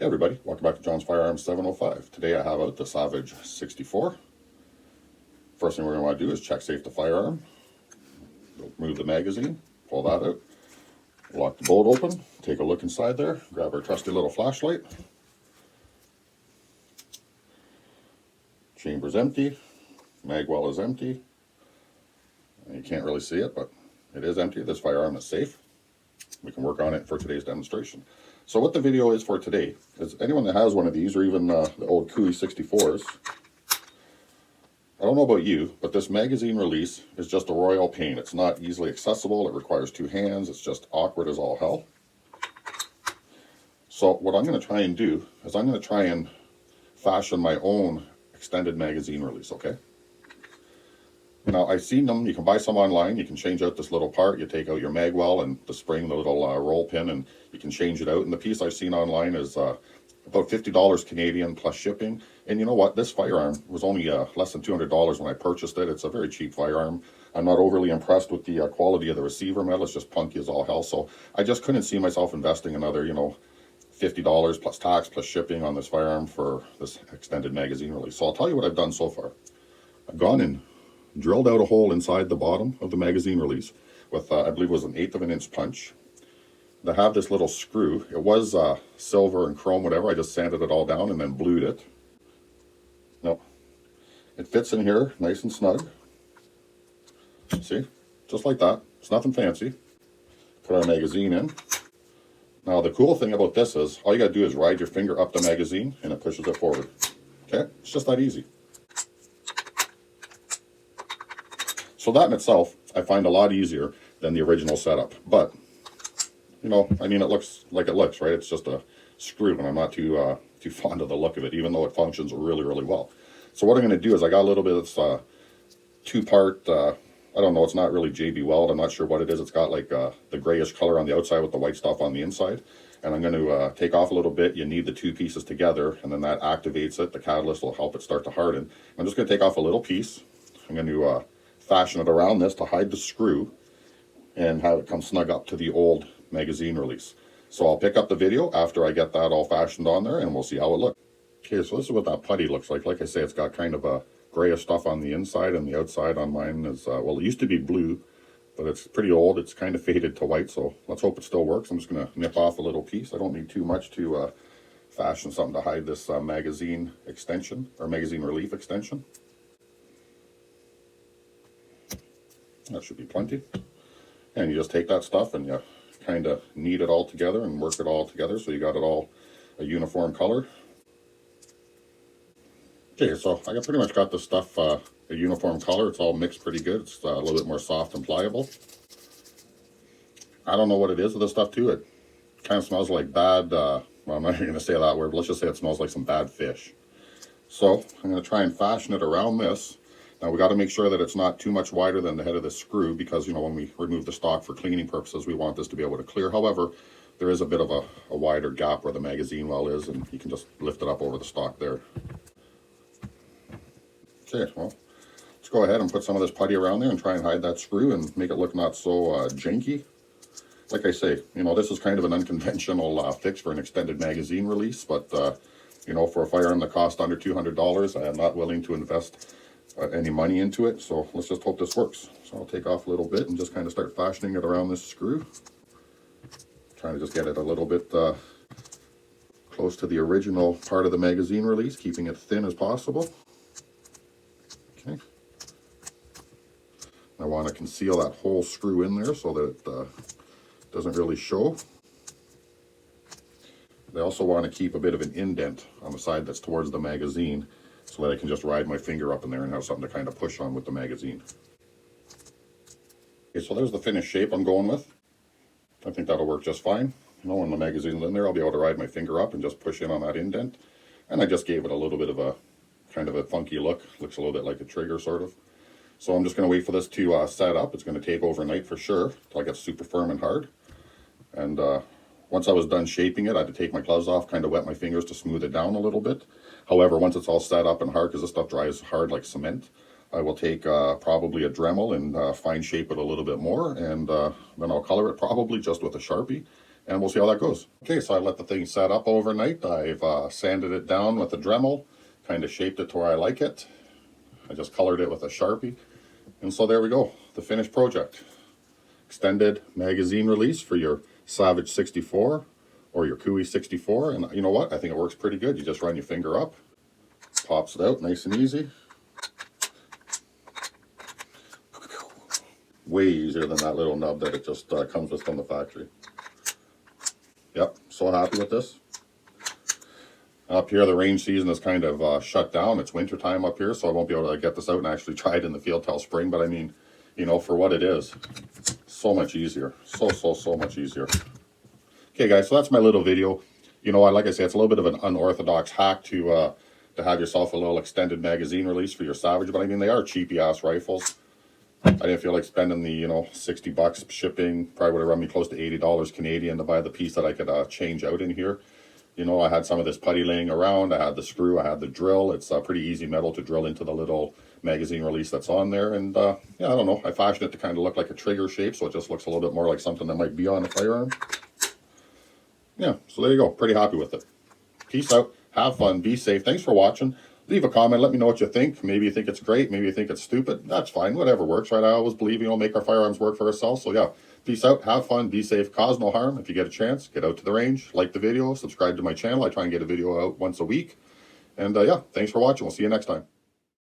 Hey everybody, welcome back to John's Firearms 705. Today I have out the Savage 64. First thing we're going to want to do is check safe the firearm. Remove the magazine, pull that out, lock the bolt open, take a look inside there, grab our trusty little flashlight. Chamber's empty, mag well is empty. You can't really see it, but it is empty. This firearm is safe. We can work on it for today's demonstration. So what the video is for today is anyone that has one of these, or even the old Cooey 64s, I don't know about you, but this magazine release is just a royal pain. It's not easily accessible. It requires two hands. It's just awkward as all hell. So what I'm going to try and do is I'm going to try and fashion my own extended magazine release, okay? Now, I've seen them. You can buy some online. You can change out this little part. You take out your mag well and the spring, the little roll pin, and you can change it out. And the piece I've seen online is about $50 Canadian plus shipping. And you know what? This firearm was only less than $200 when I purchased it. It's a very cheap firearm. I'm not overly impressed with the quality of the receiver metal. It's just punky as all hell. So I just couldn't see myself investing another, $50 plus tax plus shipping on this firearm for this extended magazine release. So I'll tell you what I've done so far. I've gone and drilled out a hole inside the bottom of the magazine release with, I believe it was an 1/8 of an inch punch. To have this little screw, it was silver and chrome, whatever. I just sanded it all down and then blued it. Nope. It fits in here nice and snug. See? Just like that. It's nothing fancy. Put our magazine in. Now the cool thing about this is all you gotta do is ride your finger up the magazine and it pushes it forward. Okay? It's just that easy. So that in itself, I find a lot easier than the original setup. But, it looks like it looks, right? It's just a screw, and I'm not too fond of the look of it, even though it functions really, really well. So what I'm going to do is I got a little bit of this two-part, I don't know, it's not really JB Weld. I'm not sure what it is. It's got like the grayish color on the outside with the white stuff on the inside. And I'm going to take off a little bit. You need the two pieces together, and then that activates it. The catalyst will help it start to harden. I'm just going to take off a little piece. I'm going to fashion it around this to hide the screw and have it come snug up to the old magazine release. So I'll pick up the video after I get that all fashioned on there and we'll see how it looks. Okay, so this is what that putty looks like. Like I say, it's got kind of a grayish stuff on the inside, and the outside on mine is, well, it used to be blue, but it's pretty old. It's kind of faded to white, so let's hope it still works. I'm just going to nip off a little piece. I don't need too much to fashion something to hide this magazine extension, or magazine relief extension. That should be plenty. And you just take that stuff and you kind of knead it all together and work it all together so you got it all a uniform color. Okay, so I pretty much got this stuff a uniform color. It's all mixed pretty good. It's a little bit more soft and pliable. I don't know what it is with this stuff too. It kind of smells like bad, well, I'm not even going to say that word, but let's just say it smells like some bad fish. So I'm going to try and fashion it around this. Now we got to make sure that it's not too much wider than the head of the screw, because when we remove the stock for cleaning purposes, we want this to be able to clear. However, there is a bit of a wider gap where the magazine well is, and you can just lift it up over the stock there. Okay, well, let's go ahead and put some of this putty around there and try and hide that screw and make it look not so janky. Like I say, this is kind of an unconventional fix for an extended magazine release, but for a firearm that costs under $200, I am not willing to invest any money into it, so let's just hope this works. So I'll take off a little bit and just kind of start fashioning it around this screw, trying to just get it a little bit close to the original part of the magazine release, keeping it thin as possible. Okay, I want to conceal that whole screw in there so that it doesn't really show. I also want to keep a bit of an indent on the side that's towards the magazine, so that I can just ride my finger up in there and have something to kind of push on with the magazine. Okay, so there's the finished shape I'm going with. I think that'll work just fine. When the magazine's in there, I'll be able to ride my finger up and just push in on that indent. And I just gave it a little bit of a kind of a funky look. Looks a little bit like a trigger, sort of. So I'm just going to wait for this to set up. It's going to take overnight for sure, until I get super firm and hard. And once I was done shaping it, I had to take my gloves off, kind of wet my fingers to smooth it down a little bit. However, once it's all set up and hard, because this stuff dries hard like cement, I will take probably a Dremel and fine shape it a little bit more, and then I'll color it probably just with a Sharpie, and we'll see how that goes. Okay, so I let the thing set up overnight. I've sanded it down with a Dremel, kind of shaped it to where I like it. I just colored it with a Sharpie. And so there we go, the finished project. Extended magazine release for your Savage 64 or your Cooey 64. And you know what? I think it works pretty good. You just run your finger up, pops it out nice and easy. Way easier than that little nub that it just comes with from the factory. Yep, so happy with this. Up here, the range season is kind of shut down. It's winter time up here, so I won't be able to get this out and actually try it in the field till spring. But I mean, you know, for what it is, so much easier. So much easier. Okay, guys, so that's my little video. You know, like I say, it's a little bit of an unorthodox hack to have yourself a little extended magazine release for your Savage. But I mean, they are cheapy-ass rifles. I didn't feel like spending the, you know, $60 shipping. Probably would have run me close to $80 Canadian to buy the piece that I could change out in here. You know, I had some of this putty laying around. I had the screw. I had the drill. It's a pretty easy metal to drill into the little magazine release that's on there. And, yeah, I don't know. I fashioned it to kind of look like a trigger shape, so it just looks a little bit more like something that might be on a firearm. Yeah, so there you go. Pretty happy with it. Peace out. Have fun. Be safe. Thanks for watching. Leave a comment. Let me know what you think. Maybe you think it's great. Maybe you think it's stupid. That's fine. Whatever works, right? I always believe, you know, make our firearms work for ourselves. So, yeah, peace out. Have fun. Be safe. Cause no harm. If you get a chance, get out to the range. Like the video. Subscribe to my channel. I try and get a video out once a week. And, yeah, thanks for watching. We'll see you next time.